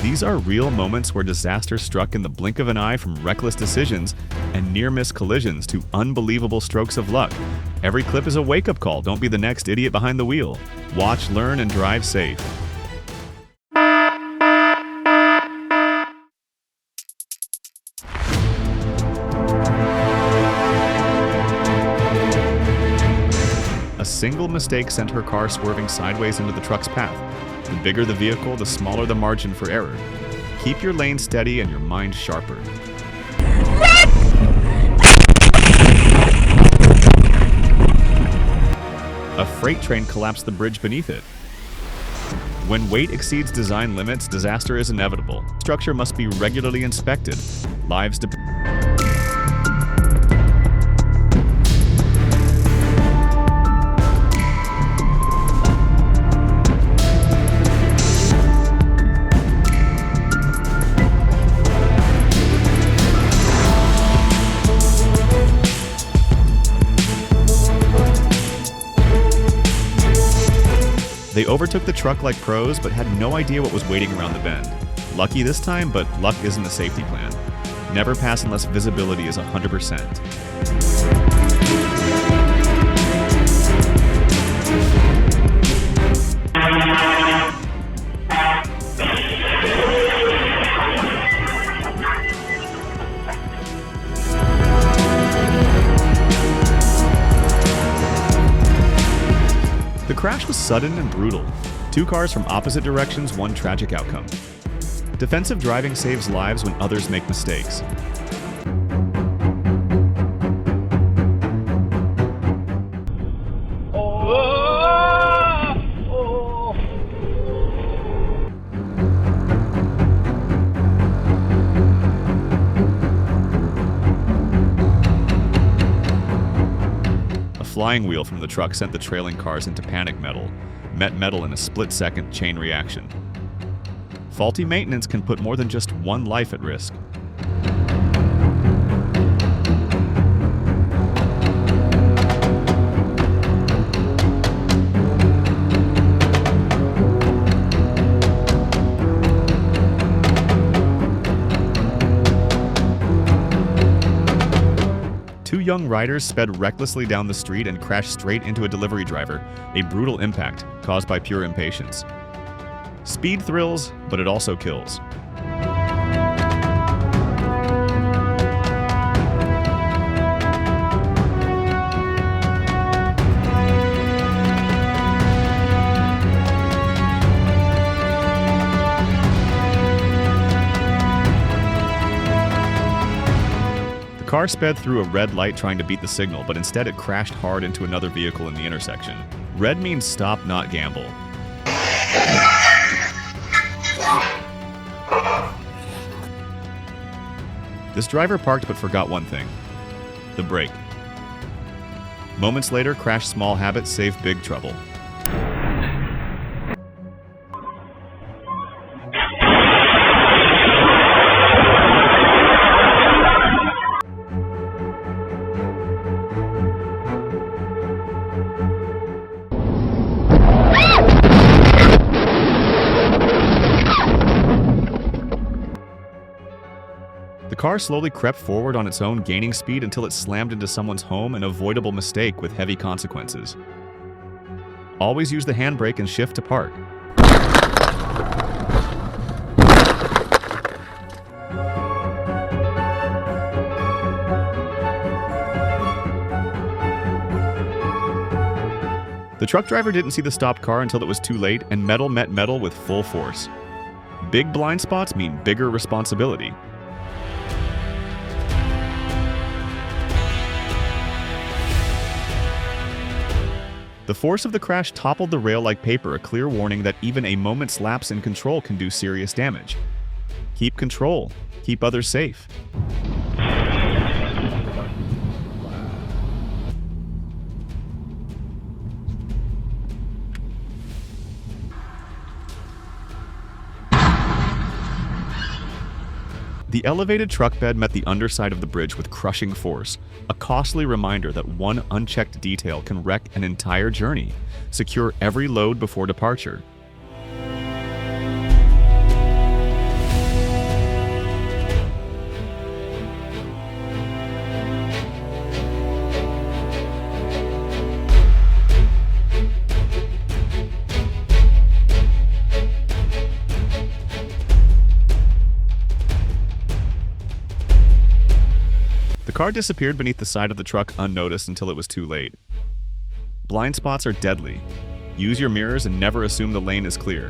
These are real moments where disaster struck in the blink of an eye, from reckless decisions and near-miss collisions to unbelievable strokes of luck. Every clip is a wake-up call. Don't be the next idiot behind the wheel. Watch, learn, and drive safe. A single mistake sent her car swerving sideways into the truck's path. The bigger the vehicle, the smaller the margin for error. Keep your lane steady and your mind sharper. A freight train collapsed the bridge beneath it. When weight exceeds design limits, disaster is inevitable. Structure must be regularly inspected. Lives depend. They overtook the truck like pros, but had no idea what was waiting around the bend. Lucky this time, but luck isn't a safety plan. Never pass unless visibility is 100%. The crash was sudden and brutal. Two cars from opposite directions, one tragic outcome. Defensive driving saves lives when others make mistakes. Flying wheel from the truck sent the trailing cars into panic metal, met metal in a split-second chain reaction. Faulty maintenance can put more than just one life at risk. Two young riders sped recklessly down the street and crashed straight into a delivery driver, a brutal impact caused by pure impatience. Speed thrills, but it also kills. The car sped through a red light trying to beat the signal, but instead it crashed hard into another vehicle in the intersection. Red means stop, not gamble. This driver parked but forgot one thing: the brake. Moments later, crash small habits save big trouble. The car slowly crept forward on its own, gaining speed until it slammed into someone's home, an avoidable mistake with heavy consequences. Always use the handbrake and shift to park. The truck driver didn't see the stopped car until it was too late, and metal met metal with full force. Big blind spots mean bigger responsibility. The force of the crash toppled the rail like paper, a clear warning that even a moment's lapse in control can do serious damage. Keep control. Keep others safe. The elevated truck bed met the underside of the bridge with crushing force, a costly reminder that one unchecked detail can wreck an entire journey. Secure every load before departure. car disappeared beneath the side of the truck unnoticed until it was too late. Blind spots are deadly. Use your mirrors and never assume the lane is clear.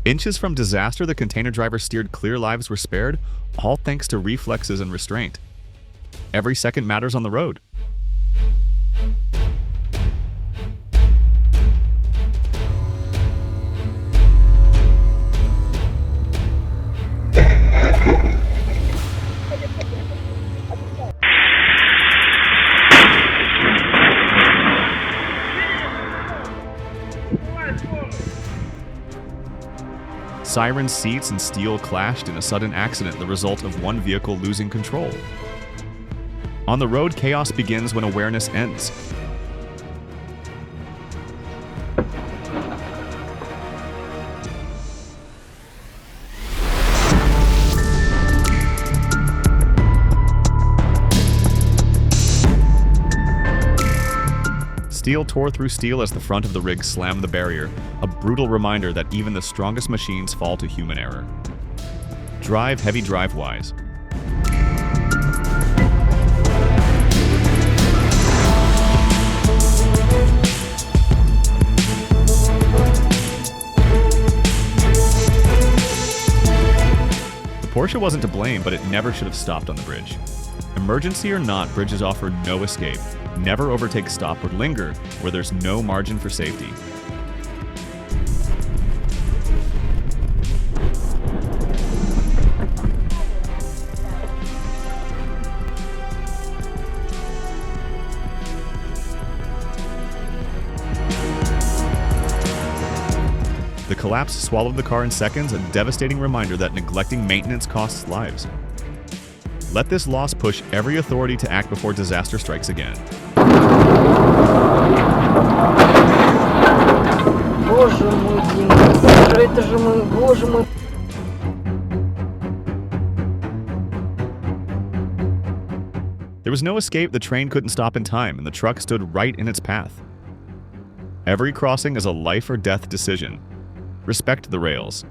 Inches from disaster, the container driver steered clear, lives were spared, all thanks to reflexes and restraint. Every second matters on the road. Sirens, seats, and steel clashed in a sudden accident, the result of one vehicle losing control. On the road, chaos begins when awareness ends. Steel tore through steel as the front of the rig slammed the barrier, a brutal reminder that even the strongest machines fall to human error. Drive heavy, drive wise. The Porsche wasn't to blame, but it never should have stopped on the bridge. Emergency or not, bridges offer no escape. Never overtake, stop, or linger where there's no margin for safety. The collapse swallowed the car in seconds, a devastating reminder that neglecting maintenance costs lives. Let this loss push every authority to act before disaster strikes again. Боже мой, Дима, это же мы, боже мой. There was no escape, the train couldn't stop in time, and the truck stood right in its path. Every crossing is a life or death decision. Respect the rails.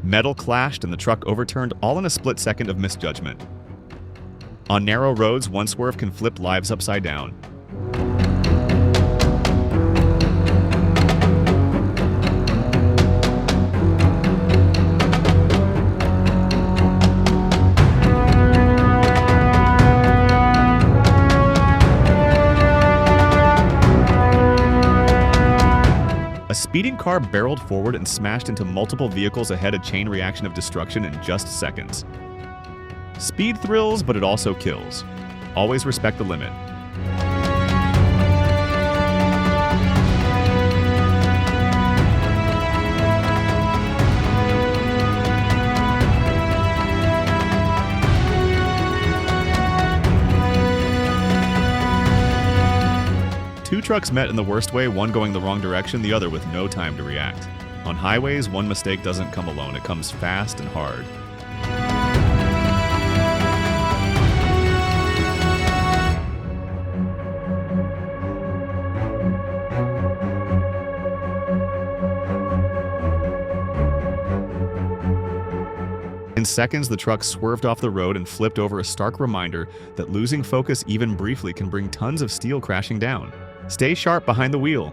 Metal clashed and the truck overturned, all in a split second of misjudgment. On narrow roads, one swerve can flip lives upside down. A speeding car barreled forward and smashed into multiple vehicles ahead, a chain reaction of destruction in just seconds. Speed thrills, but it also kills. Always respect the limit. Two trucks met in the worst way, one going the wrong direction, the other with no time to react. On highways, one mistake doesn't come alone, it comes fast and hard. In seconds, the truck swerved off the road and flipped over, a stark reminder that losing focus even briefly can bring tons of steel crashing down. Stay sharp behind the wheel.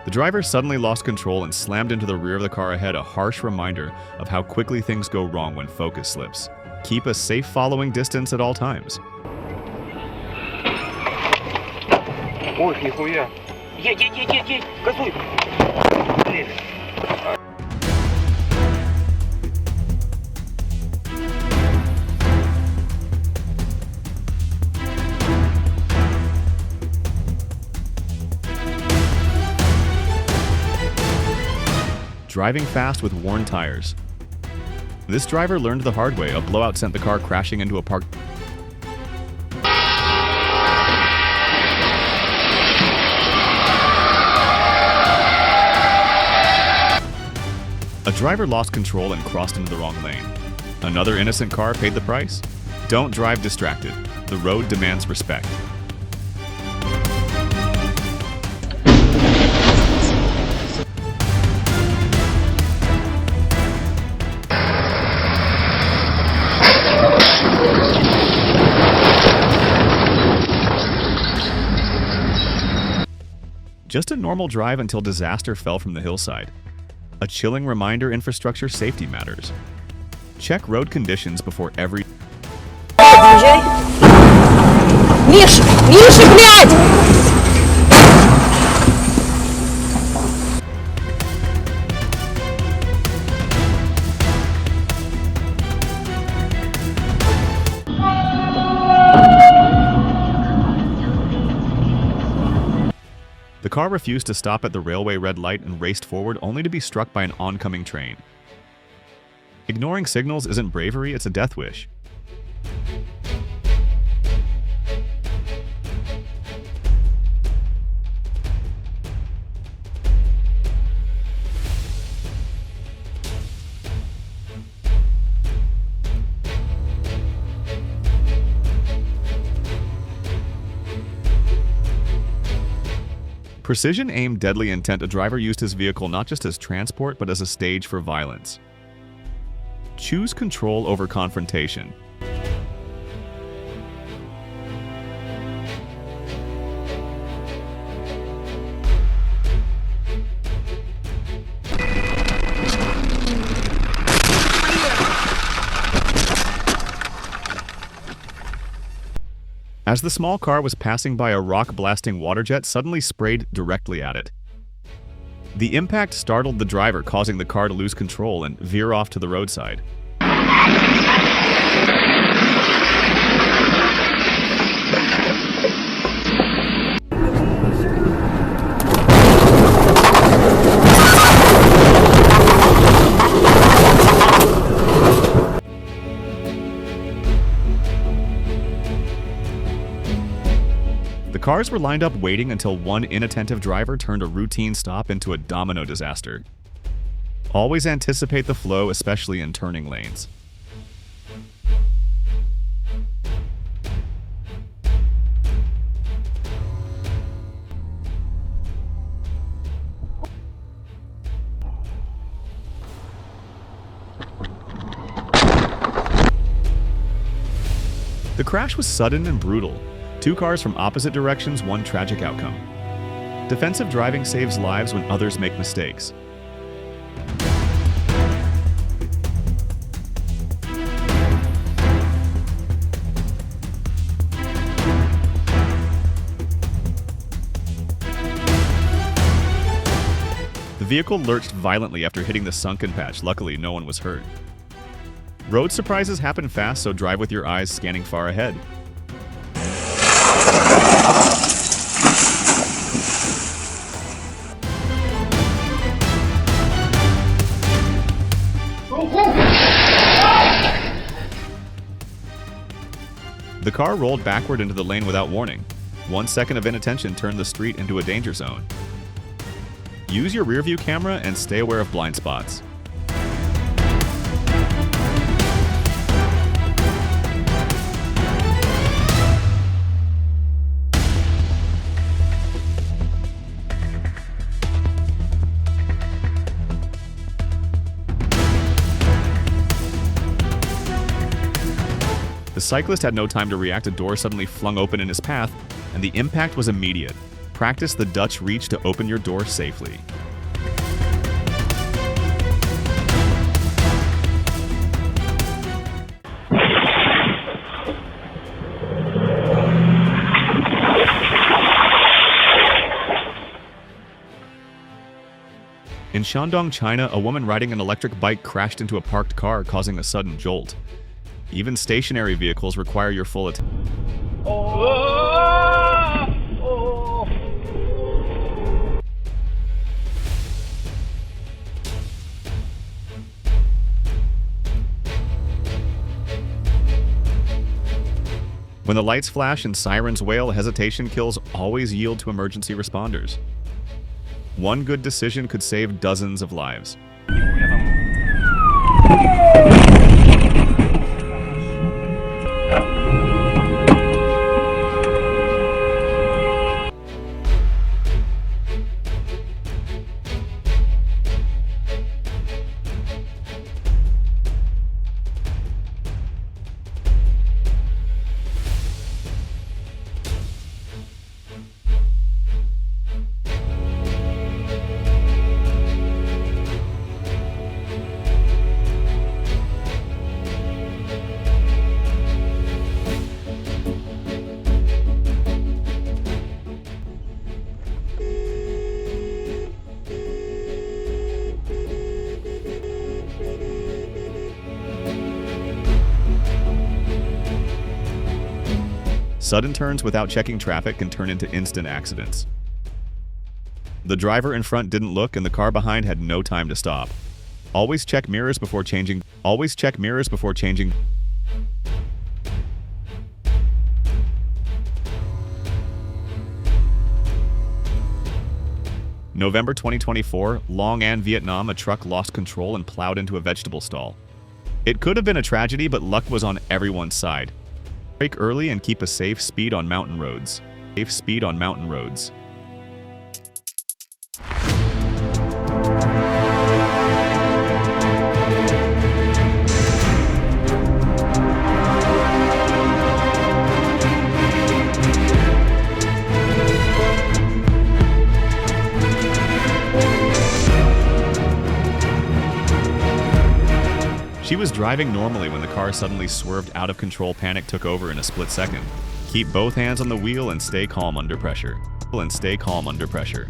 The driver suddenly lost control and slammed into the rear of the car ahead, a harsh reminder of how quickly things go wrong when focus slips. Keep a safe following distance at all times. Ой, нихуя. Едь, газуй! Блин. Driving fast with worn tires. This driver learned the hard way. A blowout sent the car crashing into a park. A driver lost control and crossed into the wrong lane. Another innocent car paid the price. Don't drive distracted. The road demands respect. Just a normal drive until disaster fell from the hillside. A chilling reminder infrastructure safety matters. Check road conditions before every... Езжай. Миша, блядь! The car refused to stop at the railway red light and raced forward only to be struck by an oncoming train. Ignoring signals isn't bravery, it's a death wish. Precision aim, deadly intent. A driver used his vehicle not just as transport, but as a stage for violence. Choose control over confrontation. As the small car was passing by, a rock-blasting water jet suddenly sprayed directly at it. The impact startled the driver, causing the car to lose control and veer off to the roadside. The cars were lined up waiting until one inattentive driver turned a routine stop into a domino disaster. Always anticipate the flow, especially in turning lanes. The crash was sudden and brutal. Two cars from opposite directions, one tragic outcome. Defensive driving saves lives when others make mistakes. The vehicle lurched violently after hitting the sunken patch. Luckily, no one was hurt. Road surprises happen fast, so drive with your eyes scanning far ahead. The car rolled backward into the lane without warning. 1 second of inattention turned the street into a danger zone. Use your rearview camera and stay aware of blind spots. The cyclist had no time to react. A door suddenly flung open in his path, and the impact was immediate. Practice the Dutch reach to open your door safely. In Shandong, China, a woman riding an electric bike crashed into a parked car, causing a sudden jolt. Even stationary vehicles require your full attention. When the lights flash and sirens wail, hesitation kills always yield to emergency responders. One good decision could save dozens of lives. Sudden turns without checking traffic can turn into instant accidents. The driver in front didn't look and the car behind had no time to stop. Always check mirrors before changing. Always check mirrors before changing. November 2024, Long An, Vietnam, a truck lost control and plowed into a vegetable stall. It could have been a tragedy, but luck was on everyone's side. Brake early and keep a safe speed on mountain roads. Safe speed on mountain roads. She was driving normally when the car suddenly swerved out of control. Panic took over in a split second. Keep both hands on the wheel and stay calm under pressure. And stay calm under pressure.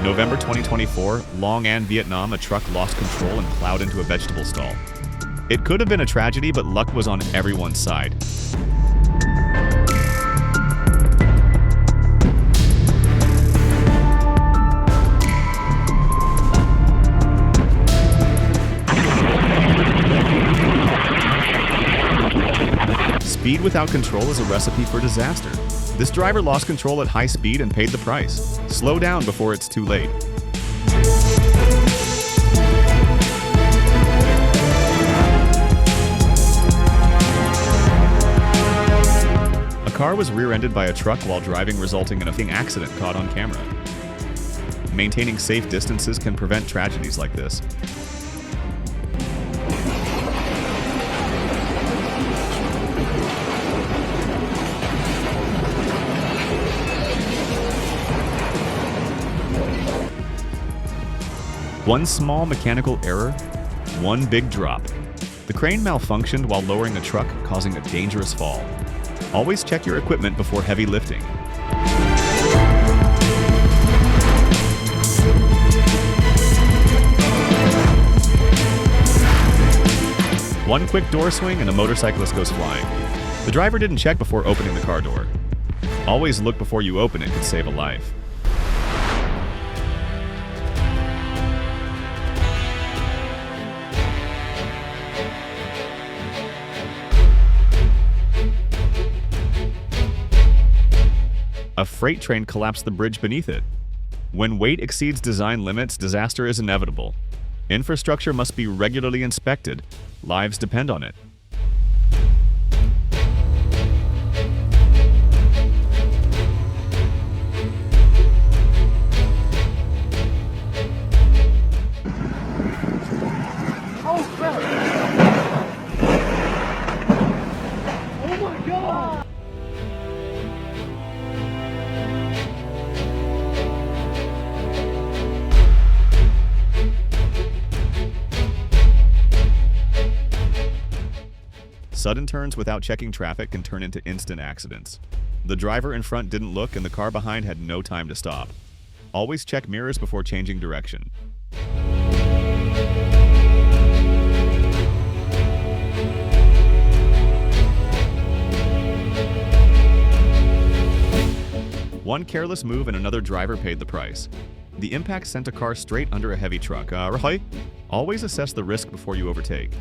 November 2024, Long An, Vietnam, a truck lost control and plowed into a vegetable stall. It could have been a tragedy, but luck was on everyone's side. Speed without control is a recipe for disaster. This driver lost control at high speed and paid the price. Slow down before it's too late. A car was rear-ended by a truck while driving, resulting in a accident caught on camera. Maintaining safe distances can prevent tragedies like this. One small mechanical error, one big drop. The crane malfunctioned while lowering a truck, causing a dangerous fall. Always check your equipment before heavy lifting. One quick door swing and a motorcyclist goes flying. The driver didn't check before opening the car door. Always look before you open it, could save a life. A freight train collapsed the bridge beneath it. When weight exceeds design limits, disaster is inevitable. Infrastructure must be regularly inspected. Lives depend on it. Oh crap! Oh my god! Sudden turns without checking traffic can turn into instant accidents. The driver in front didn't look and the car behind had no time to stop. Always check mirrors before changing direction. One careless move and another driver paid the price. The impact sent a car straight under a heavy truck. Always assess the risk before you overtake.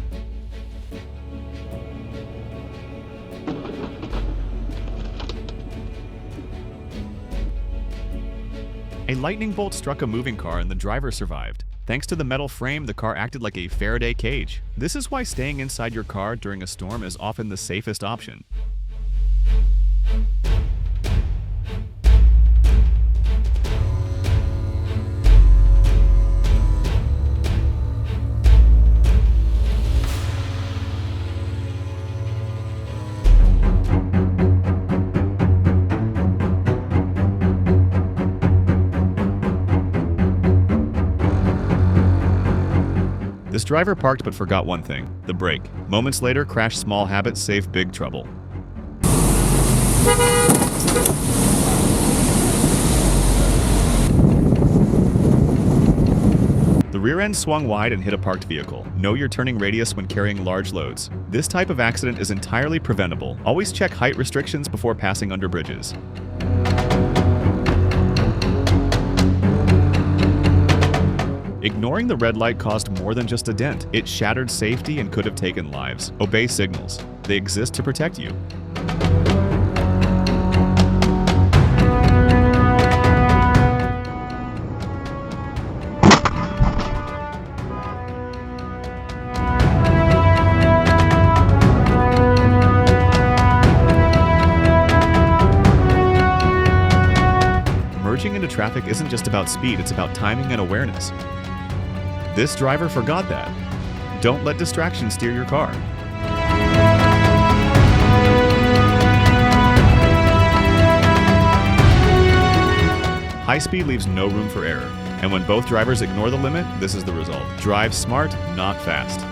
A lightning bolt struck a moving car and the driver survived. Thanks to the metal frame, the car acted like a Faraday cage. This is why staying inside your car during a storm is often the safest option. This driver parked but forgot one thing, the brake. Moments later, crash small habits save big trouble. The rear end swung wide and hit a parked vehicle. Know your turning radius when carrying large loads. This type of accident is entirely preventable. Always check height restrictions before passing under bridges. Ignoring the red light caused more than just a dent. It shattered safety and could have taken lives. Obey signals. They exist to protect you. Merging into traffic isn't just about speed, it's about timing and awareness. This driver forgot that. Don't let distractions steer your car. High speed leaves no room for error, and when both drivers ignore the limit, this is the result. Drive smart, not fast.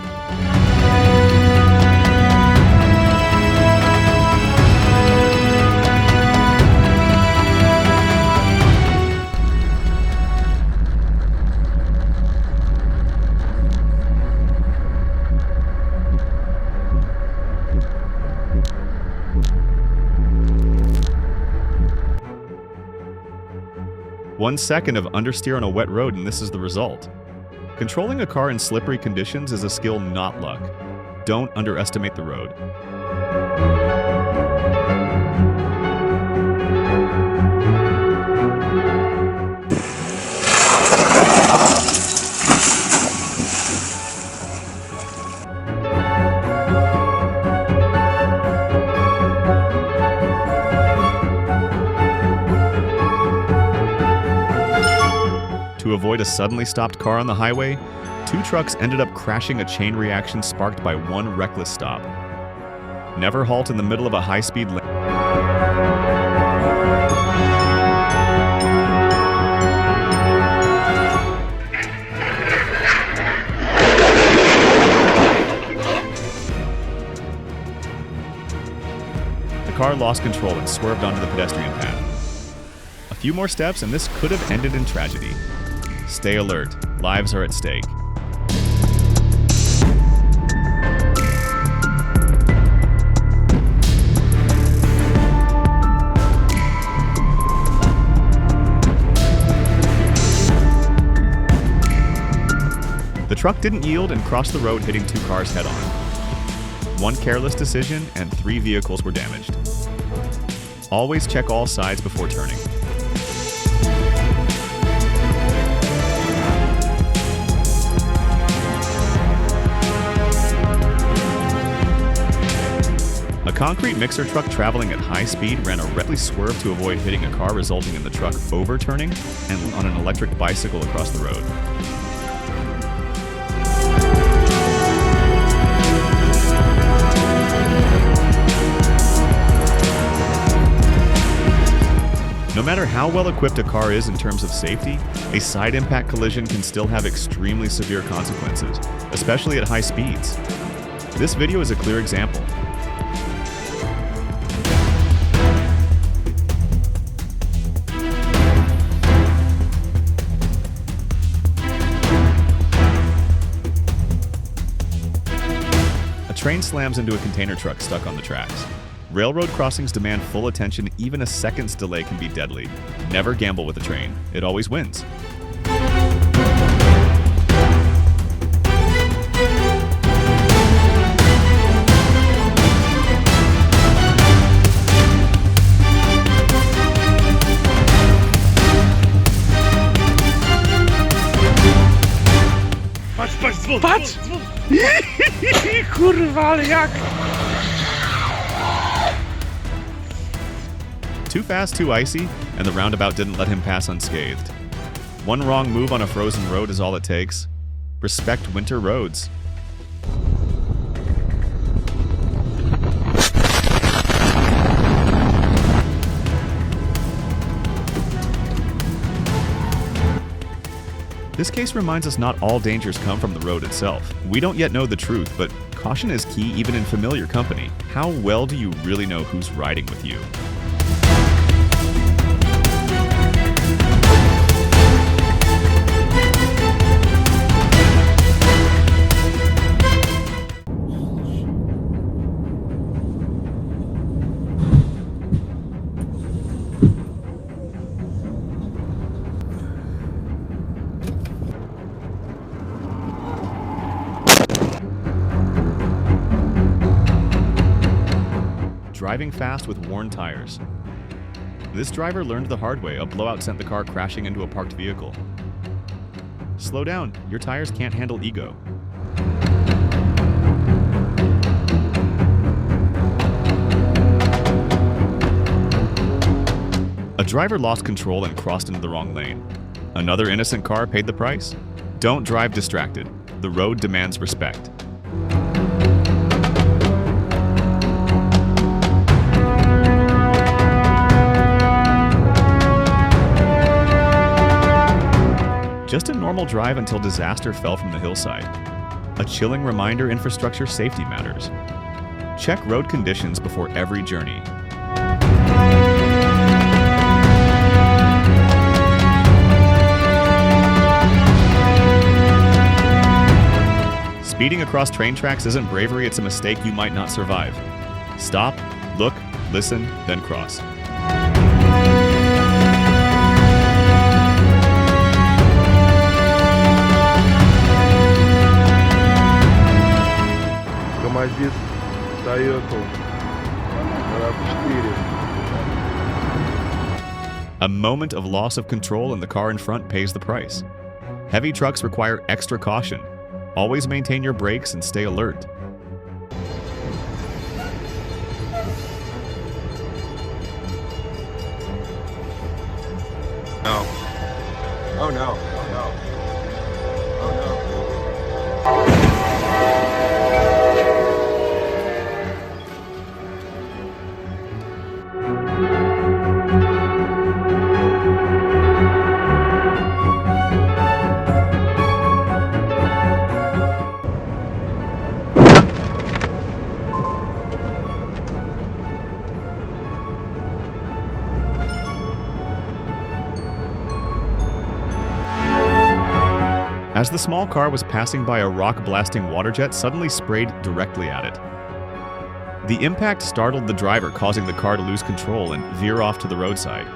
One second of understeer on a wet road and this is the result. Controlling a car in slippery conditions is a skill, not luck. Don't underestimate the road. To avoid a suddenly stopped car on the highway, two trucks ended up crashing, a chain reaction sparked by one reckless stop. Never halt in the middle of a high-speed lane. The car lost control and swerved onto the pedestrian path. A few more steps and this could have ended in tragedy. Stay alert. Lives are at stake. The truck didn't yield and crossed the road, hitting two cars head-on. One careless decision and 3 vehicles were damaged. Always check all sides before turning. A concrete mixer truck traveling at high speed ran a reckless swerve to avoid hitting a car, resulting in the truck overturning and on an electric bicycle across the road. No matter how well equipped a car is in terms of safety, a side impact collision can still have extremely severe consequences, especially at high speeds. This video is a clear example. A train slams into a container truck stuck on the tracks. Railroad crossings demand full attention. Even a second's delay can be deadly. Never gamble with a train. It always wins. Patrz! Kurwa, ale jak? Too fast, too icy, and the roundabout didn't let him pass unscathed. One wrong move on a frozen road is all it takes. Respect winter roads. This case reminds us not all dangers come from the road itself. We don't yet know the truth, but caution is key even in familiar company. How well do you really know who's riding with you? Driving fast with worn tires. This driver learned the hard way. A blowout sent the car crashing into a parked vehicle. Slow down. Your tires can't handle ego. A driver lost control and crossed into the wrong lane. Another innocent car paid the price. Don't drive distracted. The road demands respect. Just a normal drive until disaster fell from the hillside. A chilling reminder infrastructure safety matters. Check road conditions before every journey. Speeding across train tracks isn't bravery, it's a mistake you might not survive. Stop, look, listen, then cross. Mais isso, daí eu tô. A moment of loss of control and the car in front pays the price. Heavy trucks require extra caution. Always maintain your brakes and stay alert. No. Oh no. Oh no. Oh no. As the small car was passing by, a rock-blasting water jet suddenly sprayed directly at it. The impact startled the driver, causing the car to lose control and veer off to the roadside.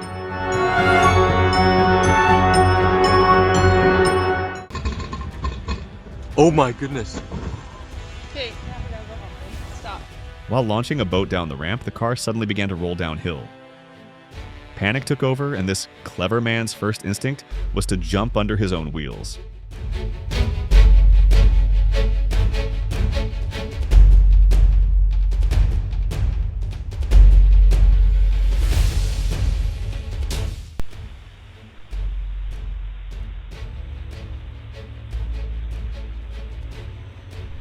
Oh my goodness. Okay, stop. While launching a boat down the ramp, the car suddenly began to roll downhill. Panic took over, and this clever man's first instinct was to jump under his own wheels.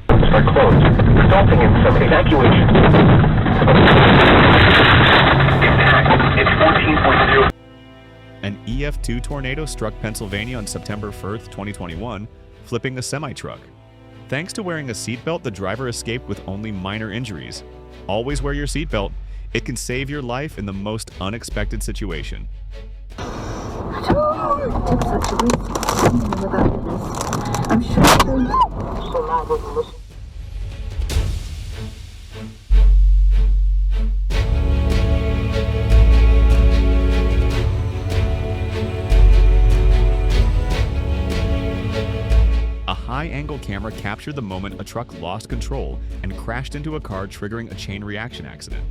Are closed, resulting in some evacuation. Impact. It's 14.0. An EF2 tornado struck Pennsylvania on September 1st, 2021, flipping a semi-truck. Thanks to wearing a seatbelt, the driver escaped with only minor injuries. Always wear your seatbelt. It can save your life in the most unexpected situation. I'm sure. camera captured the moment a truck lost control and crashed into a car, triggering a chain reaction accident.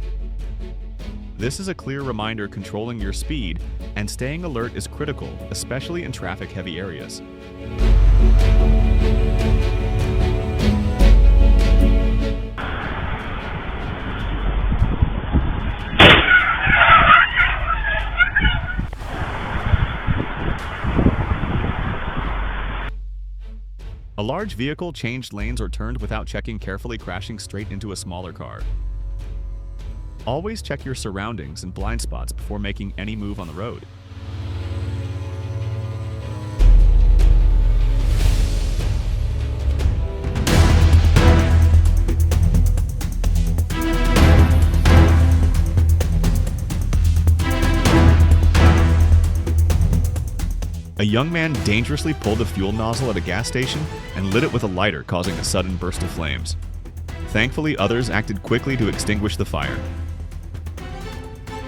This is a clear reminder controlling your speed and staying alert is critical, especially in traffic-heavy areas. A large vehicle changed lanes or turned without checking carefully, crashing straight into a smaller car. Always check your surroundings and blind spots before making any move on the road. A young man dangerously pulled a fuel nozzle at a gas station and lit it with a lighter, causing a sudden burst of flames. Thankfully, others acted quickly to extinguish the fire.